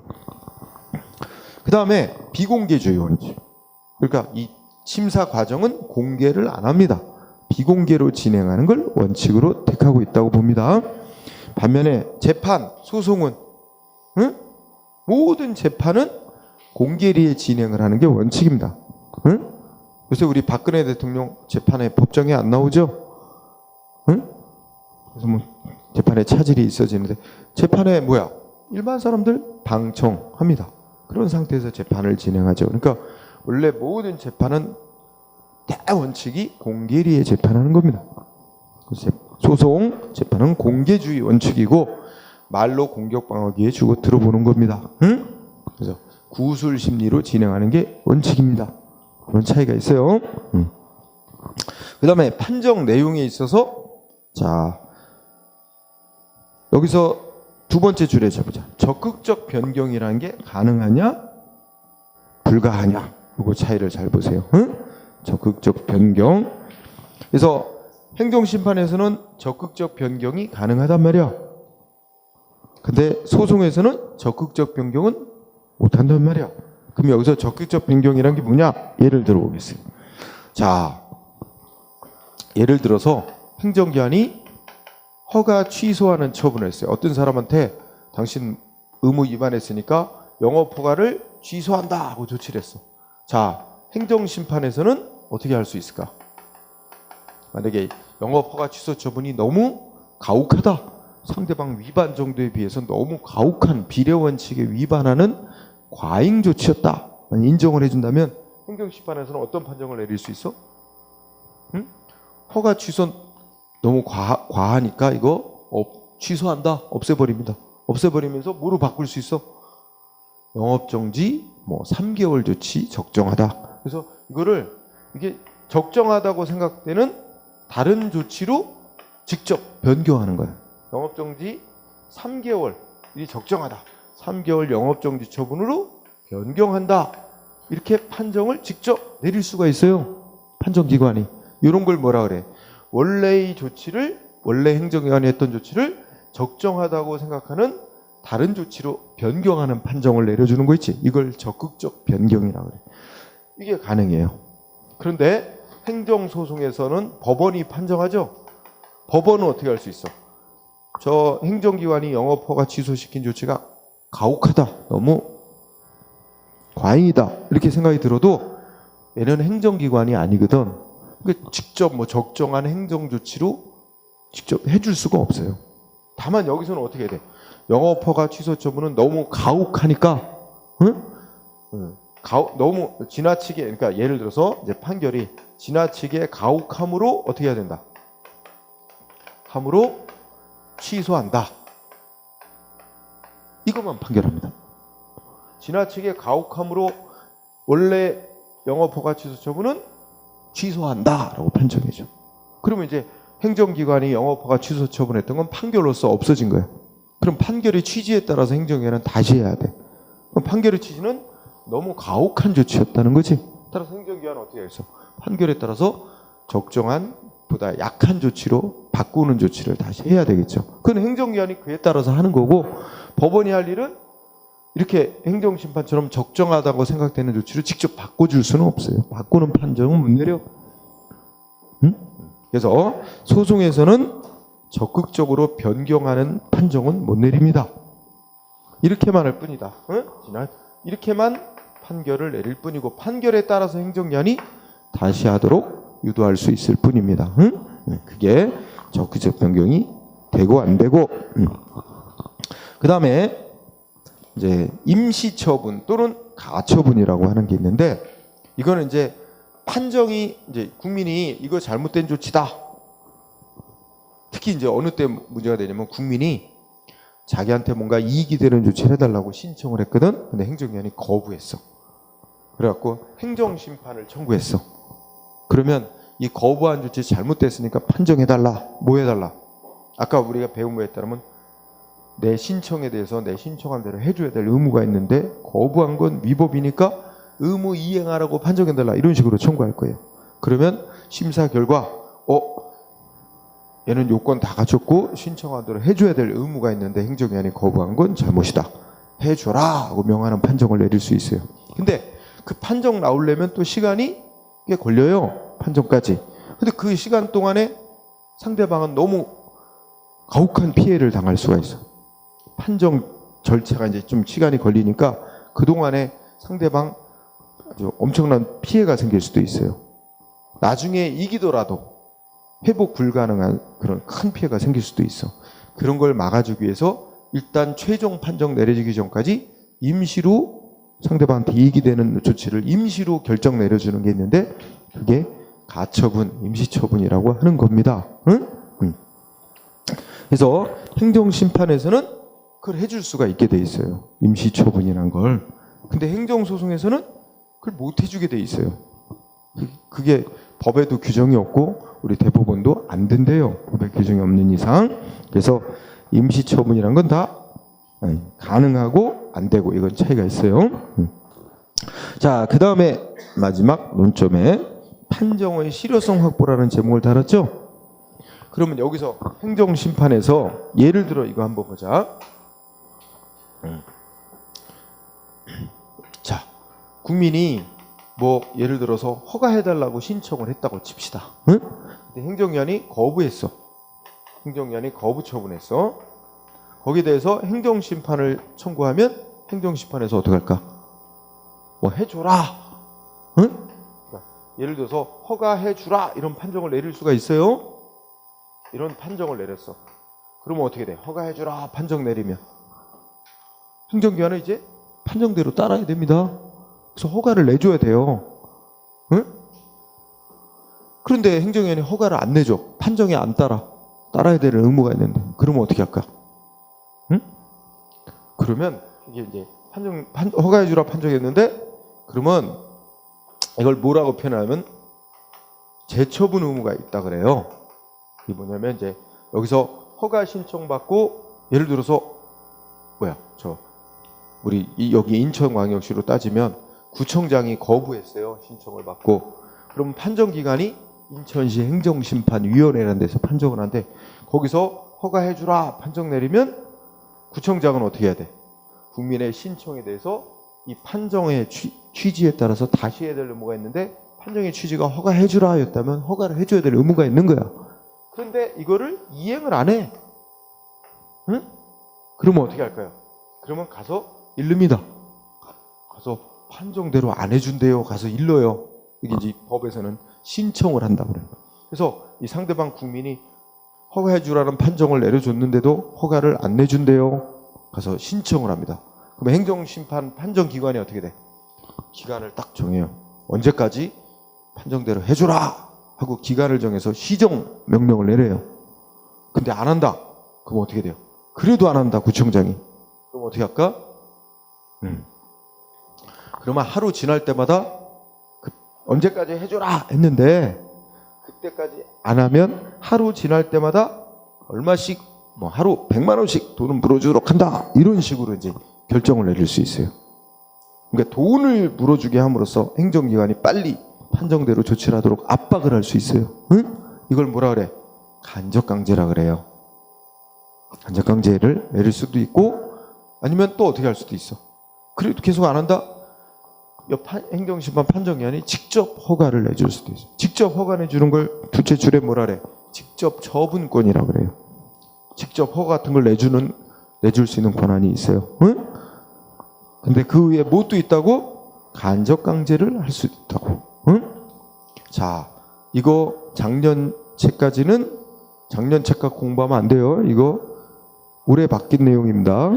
A: 그 다음에 비공개주의 원칙. 그러니까 이 심사 과정은 공개를 안 합니다. 비공개로 진행하는 걸 원칙으로 택하고 있다고 봅니다. 반면에 재판, 소송은 모든 재판은 공개리에 진행을 하는 게 원칙입니다. 요새 우리 박근혜 대통령 재판에 법정에 안 나오죠? 그래서 뭐 재판에 차질이 있어지는데 재판에 일반 사람들 방청합니다. 그런 상태에서 재판을 진행하죠. 그러니까 원래 모든 재판은 대원칙이 공개리에 재판하는 겁니다. 소송 재판은 공개주의 원칙이고 말로 공격 방어기에 주고 들어보는 겁니다. 그래서 구술 심리로 진행하는 게 원칙입니다. 그런 차이가 있어요. 그 다음에 판정 내용에 있어서 자 여기서 두 번째 줄에 잡자. 적극적 변경이라는 게 가능하냐 불가하냐 이거 차이를 잘 보세요. 적극적 변경. 그래서 행정심판에서는 적극적 변경이 가능하단 말이야. 근데 소송에서는 적극적 변경은 못한단 말이야. 그럼 여기서 적극적 변경이란 게 뭐냐? 예를 들어보겠어요. 자, 예를 들어서 행정기관이 허가 취소하는 처분을 했어요. 어떤 사람한테 당신 의무 위반했으니까 영업허가를 취소한다 하고 조치를 했어. 자, 행정심판에서는 어떻게 할 수 있을까? 만약에 영업허가 취소 처분이 너무 가혹하다. 상대방 위반 정도에 비해서 너무 가혹한 비례원칙에 위반하는 과잉 조치였다. 인정을 해준다면 행정심판에서는 어떤 판정을 내릴 수 있어? 허가 취소 너무 과하니까 이거 취소한다. 없애버립니다. 없애버리면서 뭐로 바꿀 수 있어? 영업정지 3개월 조치 적정하다. 그래서 이게 적정하다고 생각되는 다른 조치로 직접 변경하는 거예요. 영업정지 3개월이 적정하다. 3개월 영업정지 처분으로 변경한다. 이렇게 판정을 직접 내릴 수가 있어요. 판정기관이. 이런 걸 뭐라 그래? 원래 행정기관이 했던 조치를 적정하다고 생각하는 다른 조치로 변경하는 판정을 내려주는 거 있지. 이걸 적극적 변경이라고 그래. 이게 가능해요. 그런데 행정소송에서는 법원이 판정하죠. 법원은 어떻게 할 수 있어? 저 행정기관이 영업허가 취소시킨 조치가 가혹하다. 너무 과잉이다. 이렇게 생각이 들어도 얘는 행정기관이 아니거든. 그러니까 직접 적정한 행정조치로 직접 해줄 수가 없어요. 다만 여기서는 어떻게 해야 돼? 영업허가 취소 처분은 너무 가혹하니까 너무 지나치게 그러니까 예를 들어서 이제 판결이 지나치게 가혹함으로 어떻게 해야 된다? 함으로 취소한다. 이것만 판결합니다. 지나치게 가혹함으로 원래 영업허가 취소 처분은 취소한다라고 판정해줘. 그러면 이제 행정기관이 영업허가 취소 처분했던 건 판결로서 없어진 거예요. 그럼 판결의 취지에 따라서 행정기관은 다시 해야 돼. 그럼 판결의 취지는 너무 가혹한 조치였다는 거지. 따라서 행정기관은 어떻게 했어? 판결에 따라서 적정한 보다 약한 조치로 바꾸는 조치를 다시 해야 되겠죠. 그건 행정기관이 그에 따라서 하는 거고 법원이 할 일은 이렇게 행정심판처럼 적정하다고 생각되는 조치를 직접 바꿔줄 수는 없어요. 바꾸는 판정은 못 내려. 그래서 소송에서는 적극적으로 변경하는 판정은 못 내립니다. 이렇게만 할 뿐이다. 이렇게만 판결을 내릴 뿐이고 판결에 따라서 행정기관이 다시 하도록 유도할 수 있을 뿐입니다. 그게 적극적 변경이 되고 안 되고. 그 다음에 이제 임시처분 또는 가처분이라고 하는 게 있는데, 이거는 이제 판정이 이제 국민이 이거 잘못된 조치다. 특히 이제 어느 때 문제가 되냐면 국민이 자기한테 뭔가 이익이 되는 조치를 해달라고 신청을 했거든. 근데 행정기관이 거부했어. 그래갖고 행정심판을 청구했어. 그러면 이 거부한 조치 잘못됐으니까 판정해달라. 뭐 해달라? 아까 우리가 배운 거에 따르면 내 신청에 대해서 내 신청한 대로 해줘야 될 의무가 있는데 거부한 건 위법이니까 의무 이행하라고 판정해달라. 이런 식으로 청구할 거예요. 그러면 심사 결과 얘는 요건 다 갖췄고 신청한 대로 해줘야 될 의무가 있는데 행정기관이 거부한 건 잘못이다. 해줘라 하고 명하는 판정을 내릴 수 있어요. 근데 그 판정 나오려면 또 시간이 꽤 걸려요. 판정까지. 근데 그 시간 동안에 상대방은 너무 가혹한 피해를 당할 수가 있어. 판정 절차가 이제 좀 시간이 걸리니까 그동안에 상대방 아주 엄청난 피해가 생길 수도 있어요. 나중에 이기더라도 회복 불가능한 그런 큰 피해가 생길 수도 있어. 그런 걸 막아주기 위해서 일단 최종 판정 내려지기 전까지 임시로 상대방한테 이익이 되는 조치를 임시로 결정 내려주는 게 있는데 그게 가처분, 임시처분이라고 하는 겁니다. 그래서 행정심판에서는 그걸 해줄 수가 있게 돼 있어요. 임시처분이란 걸. 근데 행정소송에서는 그걸 못 해주게 돼 있어요. 그게 법에도 규정이 없고 우리 대법원도 안 된대요. 법에 규정이 없는 이상. 그래서 임시처분이란 건 다 가능하고 안 되고 이건 차이가 있어요. 자, 그 다음에 마지막 논점에 판정의 실효성 확보라는 제목을 달았죠. 그러면 여기서 행정심판에서 예를 들어 이거 한번 보자. 자, 국민이 뭐 예를 들어서 허가해달라고 신청을 했다고 칩시다. 근데 행정기관이 거부했어. 행정기관이 거부 처분했어. 거기에 대해서 행정심판을 청구하면 행정심판에서 어떻게 할까? 뭐 해줘라. 그러니까 예를 들어서 허가해주라 이런 판정을 내릴 수가 있어요. 이런 판정을 내렸어. 그러면 어떻게 돼? 허가해주라 판정 내리면 행정기관은 이제 판정대로 따라야 됩니다. 그래서 허가를 내줘야 돼요. 그런데 행정기관이 허가를 안 내줘. 판정에 안 따라야 될 의무가 있는데 그러면 어떻게 할까? 그러면 이게 이제 허가해주라 판정했는데 그러면 이걸 뭐라고 표현하면 재처분 의무가 있다 그래요. 이게 뭐냐면 이제 여기서 허가 신청 받고 예를 들어서 우리 여기 인천광역시로 따지면 구청장이 거부했어요. 신청을 받고. 그럼 판정기관이 인천시 행정심판위원회라는 데서 판정을 하는데 거기서 허가해주라 판정 내리면 구청장은 어떻게 해야 돼? 국민의 신청에 대해서 이 판정의 취지에 따라서 다시 해야 될 의무가 있는데 판정의 취지가 허가해주라 였다면 허가를 해줘야 될 의무가 있는 거야. 그런데 이거를 이행을 안 해. 그러면 어떻게 할까요? 그러면 가서 일릅니다. 가서 판정대로 안 해준대요. 가서 일러요. 이게 이제 법에서는 신청을 한다고 그래요. 그래서 이 상대방 국민이 허가해주라는 판정을 내려줬는데도 허가를 안 내준대요. 가서 신청을 합니다. 그럼 행정심판 판정기관이 어떻게 돼? 기간을 딱 정해요. 언제까지 판정대로 해주라 하고 기간을 정해서 시정 명령을 내려요. 근데 안 한다. 그럼 어떻게 돼요? 그래도 안 한다 구청장이. 그럼 어떻게 할까? 그러면 하루 지날 때마다 언제까지 해줘라 했는데 그때까지 안 하면 하루 지날 때마다 얼마씩 뭐 하루 100만 원씩 돈을 물어주도록 한다. 이런 식으로 이제 결정을 내릴 수 있어요. 그러니까 돈을 물어주게 함으로써 행정기관이 빨리 판정대로 조치를 하도록 압박을 할 수 있어요. 이걸 뭐라 그래? 간접강제라 그래요. 간접강제를 내릴 수도 있고 아니면 또 어떻게 할 수도 있어. 그래도 계속 안 한다? 행정심판 판정위원이 직접 허가를 내줄 수도 있어요. 직접 허가 내주는 걸 둘째 줄에 뭐라 그래? 직접 처분권이라고 그래요. 직접 허가 같은 걸 내줄 수 있는 권한이 있어요. 응? 근데 그 위에 뭣도 있다고? 간접강제를 할 수 있다고. 응? 자, 이거 작년 책과 공부하면 안 돼요. 이거 올해 바뀐 내용입니다.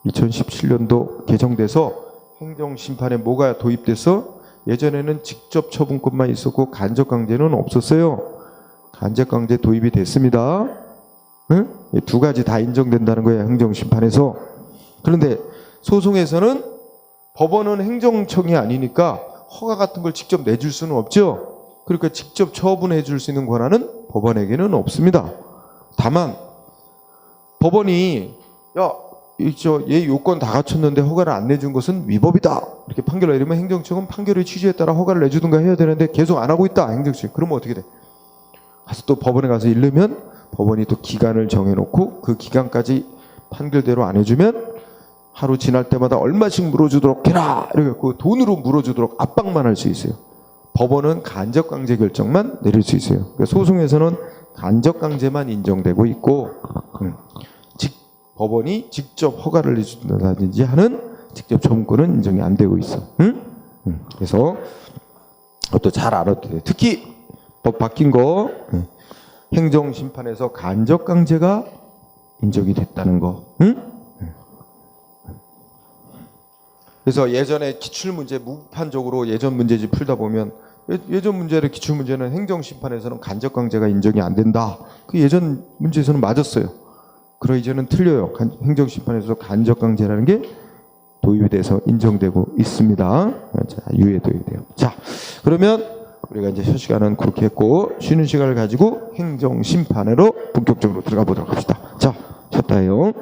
A: 2017년도 개정돼서 행정심판에 뭐가 도입돼서 예전에는 직접 처분권만 있었고 간접강제는 없었어요. 간접강제 도입이 됐습니다. 응? 두 가지 다 인정된다는 거예요. 행정심판에서. 그런데 소송에서는 법원은 행정청이 아니니까 허가 같은 걸 직접 내줄 수는 없죠. 그러니까 직접 처분해 줄 수 있는 권한은 법원에게는 없습니다. 다만 법원이 얘 요건 다 갖췄는데 허가를 안 내준 것은 위법이다. 이렇게 판결을 내리면 행정청은 판결의 취지에 따라 허가를 내주든가 해야 되는데 계속 안 하고 있다. 행정청. 그러면 어떻게 돼? 가서 또 법원에 가서 이르면 법원이 또 기간을 정해놓고 그 기간까지 판결대로 안 해주면 하루 지날 때마다 얼마씩 물어주도록 해라. 이렇게 돈으로 물어주도록 압박만 할 수 있어요. 법원은 간접강제 결정만 내릴 수 있어요. 그러니까 소송에서는 간접강제만 인정되고 있고 법원이 직접 허가를 내준다든지 하는 직접 처분권은 인정이 안 되고 있어. 그래서 그것도 잘 알아도 돼요. 특히 법 바뀐 거 행정심판에서 간접강제가 인정이 됐다는 거. 그래서 예전에 기출문제 무판적으로 예전 문제집 풀다 보면 예전 문제를 기출문제는 행정심판에서는 간접강제가 인정이 안 된다. 그 예전 문제에서는 맞았어요. 그러 이제는 틀려요. 행정심판에서 간접강제라는 게 도입이 돼서 인정되고 있습니다. 자, 유예도입이 돼요. 자, 그러면 우리가 이제 현 시간은 그렇게 했고 쉬는 시간을 가지고 행정심판으로 본격적으로 들어가 보도록 합시다. 자, 쉬었다 해요.